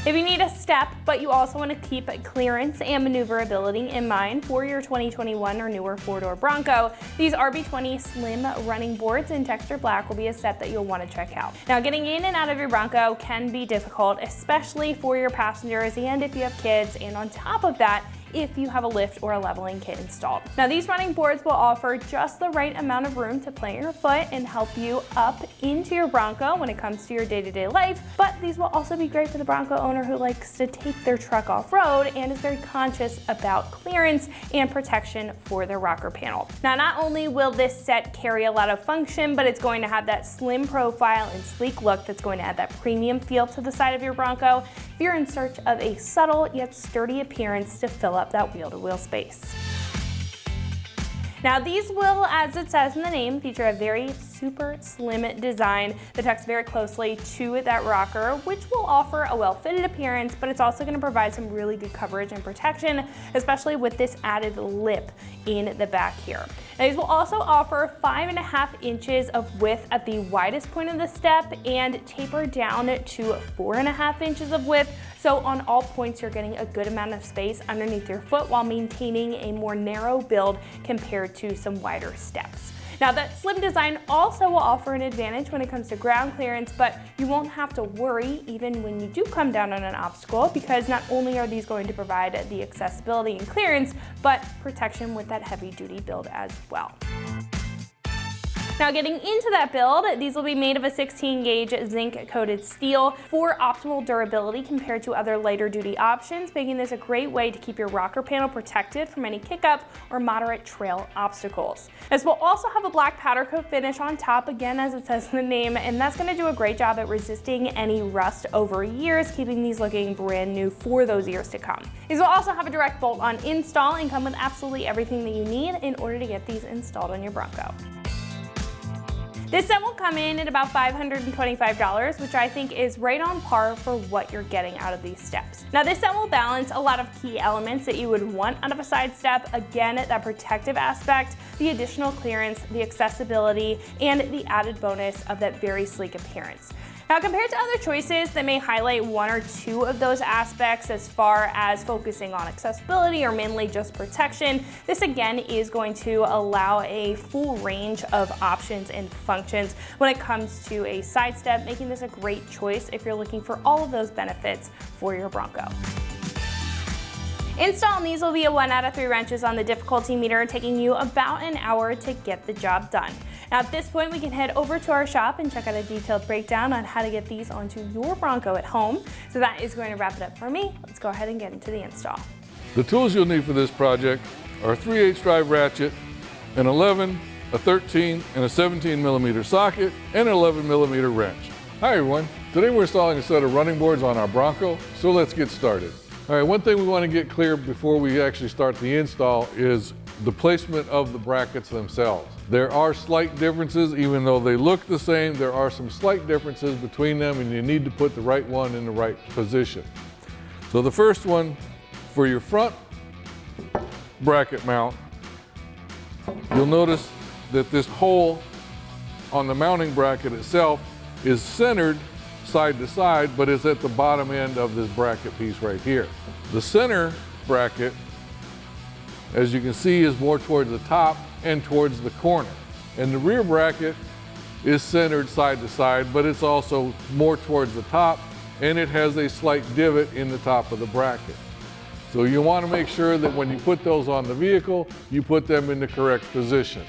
If you need a step, but you also want to keep clearance and maneuverability in mind for your 2021 or newer four-door Bronco, these RB20 Slim running boards in Texture Black will be a set that you'll want to check out. Now, getting in and out of your Bronco can be difficult, especially for your passengers and if you have kids, and on top of that, if you have a lift or a leveling kit installed. Now, these running boards will offer just the right amount of room to plant your foot and help you up into your Bronco when it comes to your day-to-day life, but these will also be great for the Bronco owner who likes to take their truck off-road and is very conscious about clearance and protection for their rocker panel. Now, not only will this set carry a lot of function, but it's going to have that slim profile and sleek look that's going to add that premium feel to the side of your Bronco if you're in search of a subtle yet sturdy appearance to fill up that wheel-to-wheel space. Now, these will, as it says in the name, feature a very super slim design that tucks very closely to that rocker, which will offer a well-fitted appearance, but it's also going to provide some really good coverage and protection, especially with this added lip in the back here. Now, these will also offer 5.5 inches of width at the widest point of the step and taper down to 4.5 inches of width. So on all points, you're getting a good amount of space underneath your foot while maintaining a more narrow build compared to some wider steps. Now, that slim design also will offer an advantage when it comes to ground clearance, but you won't have to worry even when you do come down on an obstacle, because not only are these going to provide the accessibility and clearance, but protection with that heavy duty build as well. Now, getting into that build, these will be made of a 16 gauge zinc coated steel for optimal durability compared to other lighter duty options, making this a great way to keep your rocker panel protected from any kick-up or moderate trail obstacles. This will also have a black powder coat finish on top, again as it says in the name, and that's going to do a great job at resisting any rust over years, keeping these looking brand new for those years to come. These will also have a direct bolt-on install and come with absolutely everything that you need in order to get these installed on your Bronco. This set will come in at about $525, which I think is right on par for what you're getting out of these steps. Now, this set will balance a lot of key elements that you would want out of a side step. Again, that protective aspect, the additional clearance, the accessibility, and the added bonus of that very sleek appearance. Now, compared to other choices that may highlight one or two of those aspects as far as focusing on accessibility or mainly just protection, this again is going to allow a full range of options and functions when it comes to a side step, making this a great choice if you're looking for all of those benefits for your Bronco. Installing these will be a 1 out of 3 wrenches on the difficulty meter, taking you about an hour to get the job done. Now, at this point, we can head over to our shop and check out a detailed breakdown on how to get these onto your Bronco at home. So that is going to wrap it up for me. Let's go ahead and get into the install. The tools you'll need for this project are a 3/8 drive ratchet, an 11, a 13, and a 17 millimeter socket, and an 11 millimeter wrench. Hi everyone, today we're installing a set of running boards on our Bronco, so let's get started. All right, one thing we want to get clear before we actually start the install is the placement of the brackets themselves. There are slight differences, even though they look the same, there are some slight differences between them, and you need to put the right one in the right position. So the first one, for your front bracket mount, you'll notice that this hole on the mounting bracket itself is centered side to side, but it's at the bottom end of this bracket piece right here. The center bracket, as you can see, is more towards the top and towards the corner. And the rear bracket is centered side to side, but it's also more towards the top, and it has a slight divot in the top of the bracket. So you want to make sure that when you put those on the vehicle, you put them in the correct position.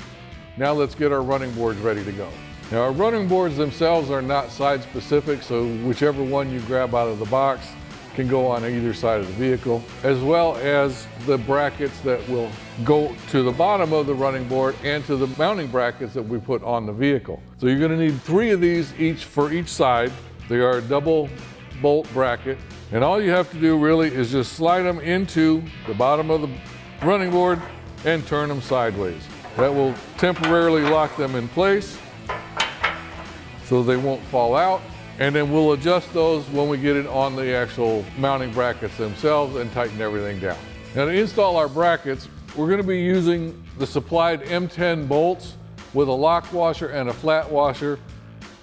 Now let's get our running boards ready to go. Now, our running boards themselves are not side specific, so whichever one you grab out of the box can go on either side of the vehicle, as well as the brackets that will go to the bottom of the running board and to the mounting brackets that we put on the vehicle. So you're going to need 3 of these each for each side. They are a double bolt bracket, and all you have to do really is just slide them into the bottom of the running board and turn them sideways. That will temporarily lock them in place so they won't fall out, and then we'll adjust those when we get it on the actual mounting brackets themselves and tighten everything down. Now, to install our brackets, we're going to be using the supplied M10 bolts with a lock washer and a flat washer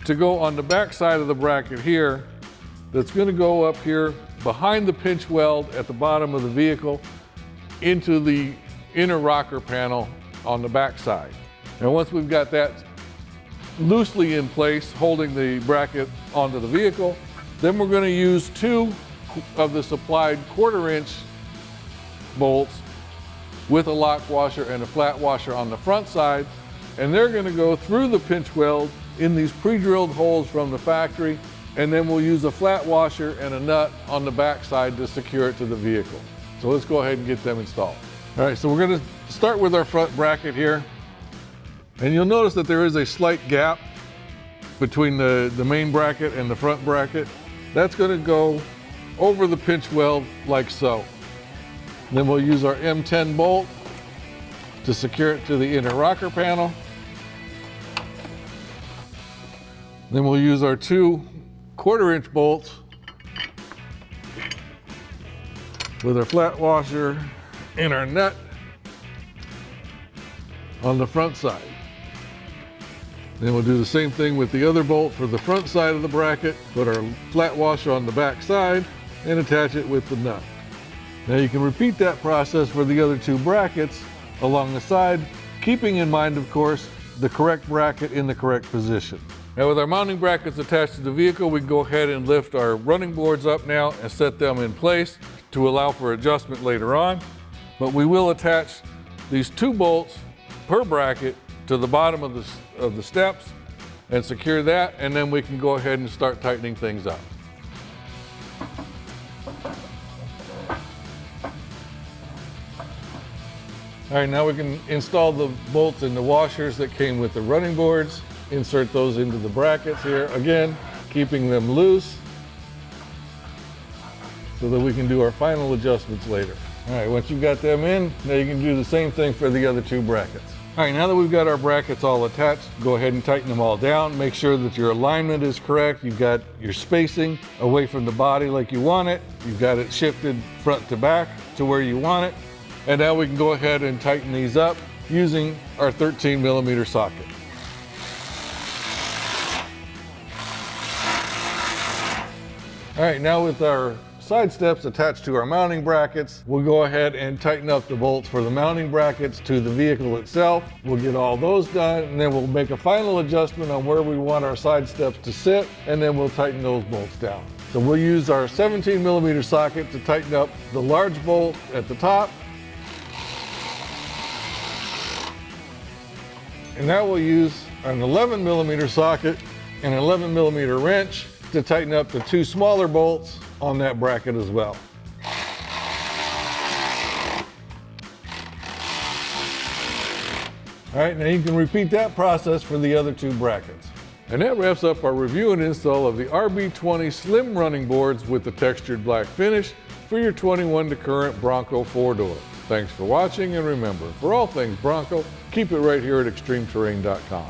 to go on the back side of the bracket here. That's going to go up here behind the pinch weld at the bottom of the vehicle into the inner rocker panel on the back side. And once we've got that loosely in place, holding the bracket onto the vehicle, then we're going to use 2 of the supplied 1/4 inch bolts with a lock washer and a flat washer on the front side, and they're going to go through the pinch weld in these pre-drilled holes from the factory, and then we'll use a flat washer and a nut on the back side to secure it to the vehicle. So let's go ahead and get them installed. All right, so we're going to start with our front bracket here, and you'll notice that there is a slight gap between the main bracket and the front bracket. That's going to go over the pinch weld like so. Then we'll use our M10 bolt to secure it to the inner rocker panel. Then we'll use our 2 1/4 inch bolts with our flat washer and our nut on the front side. Then we'll do the same thing with the other bolt for the front side of the bracket, put our flat washer on the back side and attach it with the nut. Now you can repeat that process for the other 2 brackets along the side, keeping in mind, of course, the correct bracket in the correct position. Now with our mounting brackets attached to the vehicle, we can go ahead and lift our running boards up now and set them in place to allow for adjustment later on. But we will attach these 2 bolts per bracket to the bottom of the steps and secure that, and then we can go ahead and start tightening things up. All right, now we can install the bolts and the washers that came with the running boards. Insert those into the brackets here. Again, keeping them loose so that we can do our final adjustments later. All right, once you've got them in, now you can do the same thing for the other 2 brackets. All right, now that we've got our brackets all attached, go ahead and tighten them all down. Make sure that your alignment is correct. You've got your spacing away from the body like you want it. You've got it shifted front to back to where you want it. And now we can go ahead and tighten these up using our 13mm socket. All right, now with our side steps attached to our mounting brackets, we'll go ahead and tighten up the bolts for the mounting brackets to the vehicle itself. We'll get all those done, and then we'll make a final adjustment on where we want our side steps to sit, and then we'll tighten those bolts down. So we'll use our 17mm socket to tighten up the large bolt at the top. And now we'll use an 11mm socket and an 11mm wrench to tighten up the 2 smaller bolts on that bracket as well. All right, now you can repeat that process for the other 2 brackets. And that wraps up our review and install of the RB20 Slim running boards with the textured black finish for your 21 to current Bronco 4-door. Thanks for watching, and remember, for all things Bronco, keep it right here at ExtremeTerrain.com.